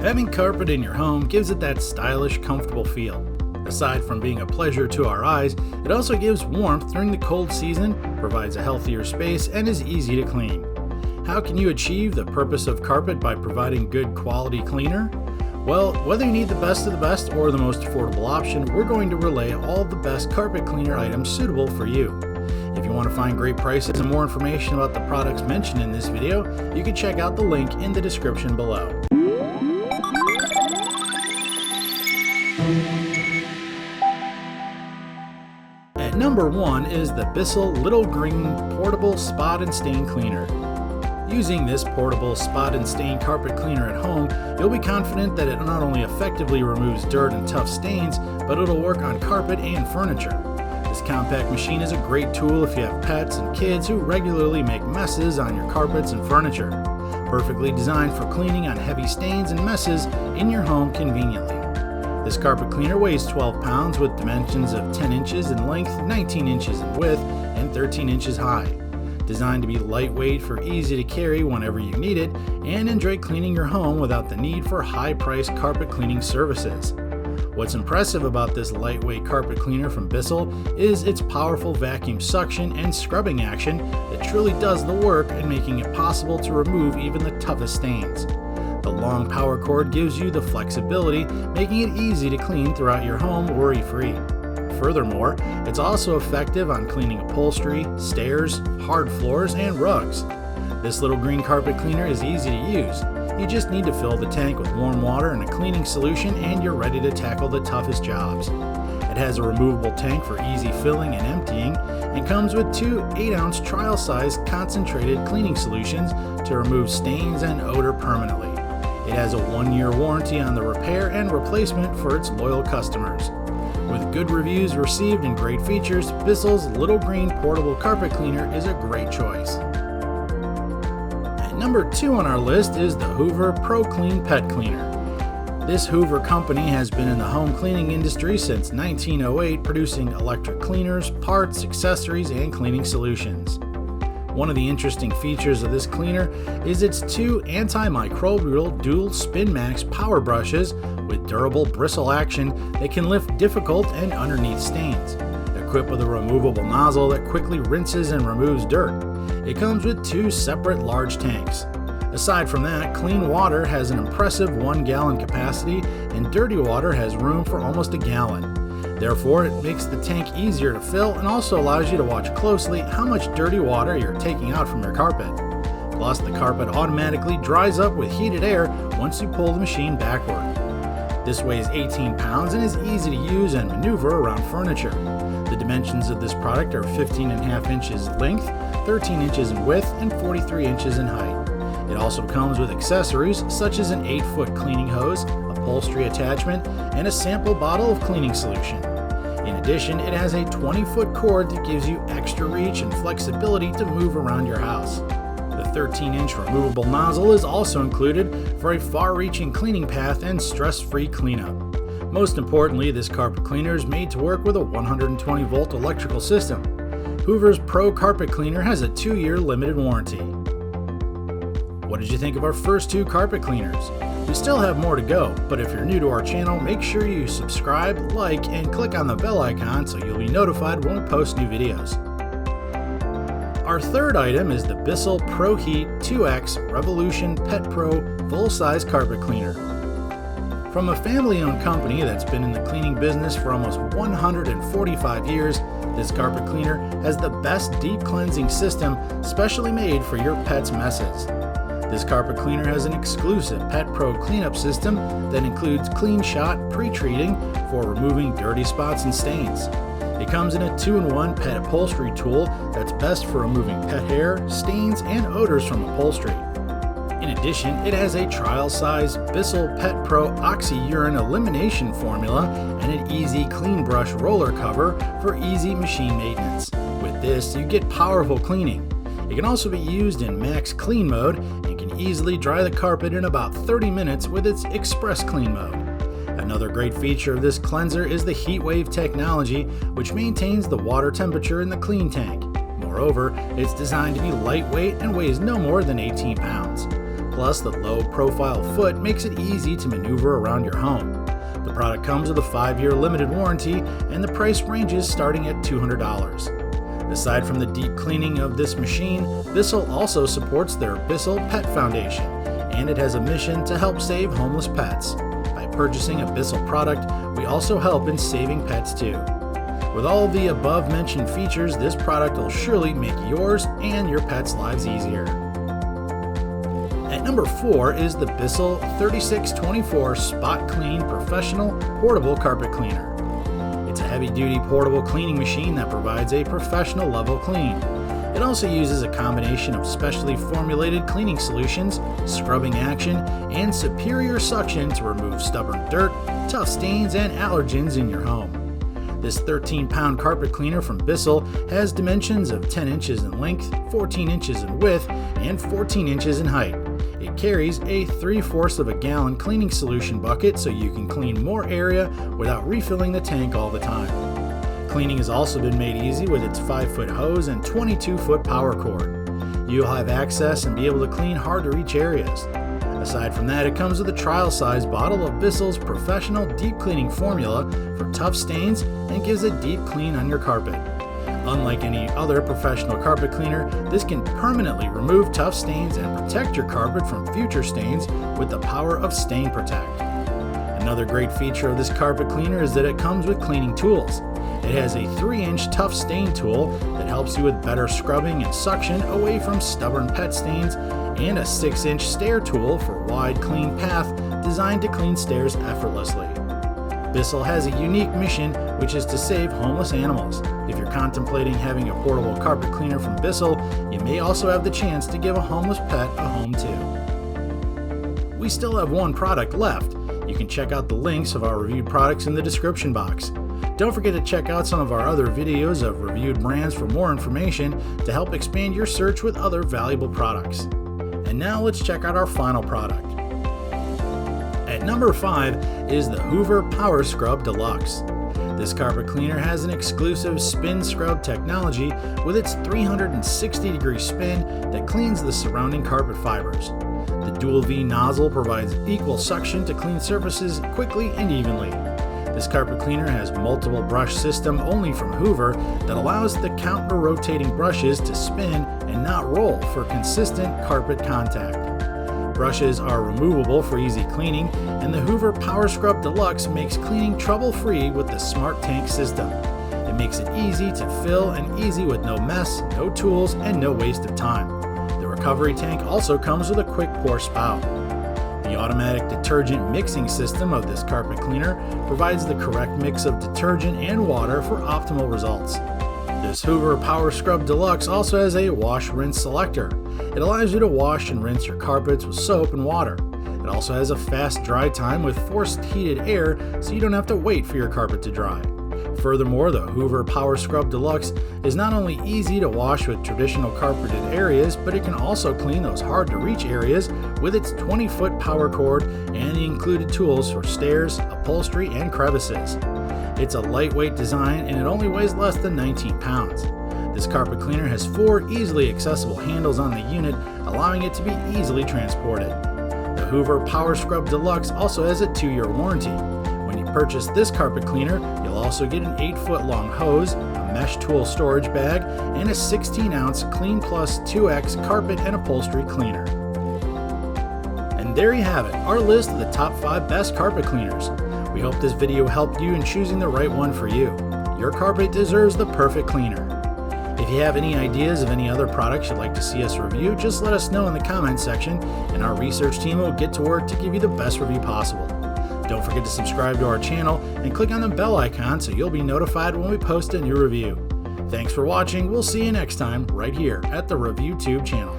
Having carpet in your home gives it that stylish, comfortable feel. Aside from being a pleasure to our eyes, it also gives warmth during the cold season, provides a healthier space, and is easy to clean. How can you achieve the purpose of carpet by providing good quality cleaner? Well, whether you need the best of the best or the most affordable option, we're going to relay all the best carpet cleaner items suitable for you. If you want to find great prices and more information about the products mentioned in this video, you can check out the link in the description below. At number 1 is the Bissell Little Green Portable Spot and Stain Cleaner. Using this portable spot and stain carpet cleaner at home, you'll be confident that it not only effectively removes dirt and tough stains, but it'll work on carpet and furniture. This compact machine is a great tool if you have pets and kids who regularly make messes on your carpets and furniture. Perfectly designed for cleaning on heavy stains and messes in your home conveniently. This carpet cleaner weighs 12 pounds with dimensions of 10 inches in length, 19 inches in width, and 13 inches high. Designed to be lightweight for easy to carry whenever you need it, and enjoy cleaning your home without the need for high-priced carpet cleaning services. What's impressive about this lightweight carpet cleaner from Bissell is its powerful vacuum suction and scrubbing action that truly does the work in making it possible to remove even the toughest stains. The long power cord gives you the flexibility, making it easy to clean throughout your home worry-free. Furthermore, it's also effective on cleaning upholstery, stairs, hard floors, and rugs. This little green carpet cleaner is easy to use. You just need to fill the tank with warm water and a cleaning solution and you're ready to tackle the toughest jobs. It has a removable tank for easy filling and emptying and comes with 2 8-ounce trial-sized concentrated cleaning solutions to remove stains and odor permanently. It has a 1-year warranty on the repair and replacement for its loyal customers. With good reviews received and great features, Bissell's Little Green Portable Carpet Cleaner is a great choice. At number 2 on our list is the Hoover Pro Clean Pet Cleaner. This Hoover company has been in the home cleaning industry since 1908, producing electric cleaners, parts, accessories, and cleaning solutions. One of the interesting features of this cleaner is its 2 antimicrobial dual spin max power brushes with durable bristle action that can lift difficult and underneath stains. Equipped with a removable nozzle that quickly rinses and removes dirt. It comes with 2 separate large tanks. Aside from that, clean water has an impressive 1-gallon capacity and dirty water has room for almost a gallon. Therefore, it makes the tank easier to fill and also allows you to watch closely how much dirty water you're taking out from your carpet. Plus, the carpet automatically dries up with heated air once you pull the machine backward. This weighs 18 pounds and is easy to use and maneuver around furniture. The dimensions of this product are 15.5 inches length, 13 inches in width, and 43 inches in height. It also comes with accessories such as an 8-foot cleaning hose, upholstery attachment, and a sample bottle of cleaning solution. In addition, it has a 20-foot cord that gives you extra reach and flexibility to move around your house. The 13-inch removable nozzle is also included for a far-reaching cleaning path and stress-free cleanup. Most importantly, this carpet cleaner is made to work with a 120-volt electrical system. Hoover's Pro Carpet Cleaner has a 2-year limited warranty. What did you think of our first 2 carpet cleaners? We still have more to go, but if you're new to our channel, make sure you subscribe, like, and click on the bell icon so you'll be notified when we post new videos. Our third item is the Bissell ProHeat 2X Revolution Pet Pro Full-Size Carpet Cleaner. From a family-owned company that's been in the cleaning business for almost 145 years, this carpet cleaner has the best deep cleansing system specially made for your pet's messes. This carpet cleaner has an exclusive Pet Pro cleanup system that includes clean shot pre-treating for removing dirty spots and stains. It comes in a 2-in-1 pet upholstery tool that's best for removing pet hair, stains, and odors from upholstery. In addition, it has a trial-size Bissell Pet Pro Oxy Urine Elimination Formula and an easy clean brush roller cover for easy machine maintenance. With this, you get powerful cleaning. It can also be used in max clean mode and can easily dry the carpet in about 30 minutes with its express clean mode. Another great feature of this cleanser is the heat wave technology, which maintains the water temperature in the clean tank. Moreover, it's designed to be lightweight and weighs no more than 18 pounds. Plus, the low-profile foot makes it easy to maneuver around your home. The product comes with a 5-year limited warranty, and the price ranges starting at $200. Aside from the deep cleaning of this machine, Bissell also supports their Bissell Pet Foundation, and it has a mission to help save homeless pets. By purchasing a Bissell product, we also help in saving pets too. With all of the above-mentioned features, this product will surely make yours and your pets' lives easier. At number 4 is the Bissell 3624 SpotClean Professional Portable Carpet Cleaner. It's a heavy-duty portable cleaning machine that provides a professional level clean. It also uses a combination of specially formulated cleaning solutions, scrubbing action, and superior suction to remove stubborn dirt, tough stains, and allergens in your home. This 13-pound carpet cleaner from Bissell has dimensions of 10 inches in length, 14 inches in width, and 14 inches in height. It carries a 3/4 of a gallon cleaning solution bucket so you can clean more area without refilling the tank all the time. Cleaning has also been made easy with its 5-foot hose and 22-foot power cord. You'll have access and be able to clean hard-to-reach areas. Aside from that, it comes with a trial-sized bottle of Bissell's professional deep cleaning formula for tough stains and gives a deep clean on your carpet. Unlike any other professional carpet cleaner, this can permanently remove tough stains and protect your carpet from future stains with the power of Stain Protect. Another great feature of this carpet cleaner is that it comes with cleaning tools. It has a 3-inch tough stain tool that helps you with better scrubbing and suction away from stubborn pet stains, and a 6-inch stair tool for wide, clean path designed to clean stairs effortlessly. Bissell has a unique mission, which is to save homeless animals. If you're contemplating having a portable carpet cleaner from Bissell, you may also have the chance to give a homeless pet a home too. We still have one product left. You can check out the links of our reviewed products in the description box. Don't forget to check out some of our other videos of reviewed brands for more information to help expand your search with other valuable products. And now let's check out our final product. At number 5 is the Hoover Power Scrub Deluxe. This carpet cleaner has an exclusive spin scrub technology with its 360-degree spin that cleans the surrounding carpet fibers. The dual V nozzle provides equal suction to clean surfaces quickly and evenly. This carpet cleaner has multiple brush system only from Hoover that allows the counter-rotating brushes to spin and not roll for consistent carpet contact. Brushes are removable for easy cleaning, and the Hoover Power Scrub Deluxe makes cleaning trouble-free with the Smart Tank system. It makes it easy to fill and easy with no mess, no tools, and no waste of time. The recovery tank also comes with a quick pour spout. The automatic detergent mixing system of this carpet cleaner provides the correct mix of detergent and water for optimal results. This Hoover Power Scrub Deluxe also has a wash-rinse selector. It allows you to wash and rinse your carpets with soap and water. It also has a fast dry time with forced heated air, so you don't have to wait for your carpet to dry. Furthermore, the Hoover Power Scrub Deluxe is not only easy to wash with traditional carpeted areas, but it can also clean those hard-to-reach areas with its 20-foot power cord and the included tools for stairs, upholstery, and crevices. It's a lightweight design and it only weighs less than 19 pounds. This carpet cleaner has 4 easily accessible handles on the unit, allowing it to be easily transported. The Hoover Power Scrub Deluxe also has a 2-year warranty. When you purchase this carpet cleaner, you'll also get an 8-foot long hose, a mesh tool storage bag, and a 16-ounce Clean Plus 2X carpet and upholstery cleaner. And there you have it, our list of the top 5 best carpet cleaners. We hope this video helped you in choosing the right one for you. Your carpet deserves the perfect cleaner. If you have any ideas of any other products you'd like to see us review, just let us know in the comments section, and our research team will get to work to give you the best review possible. Don't forget to subscribe to our channel and click on the bell icon so you'll be notified when we post a new review. Thanks for watching. We'll see you next time right here at the ReviewTube channel.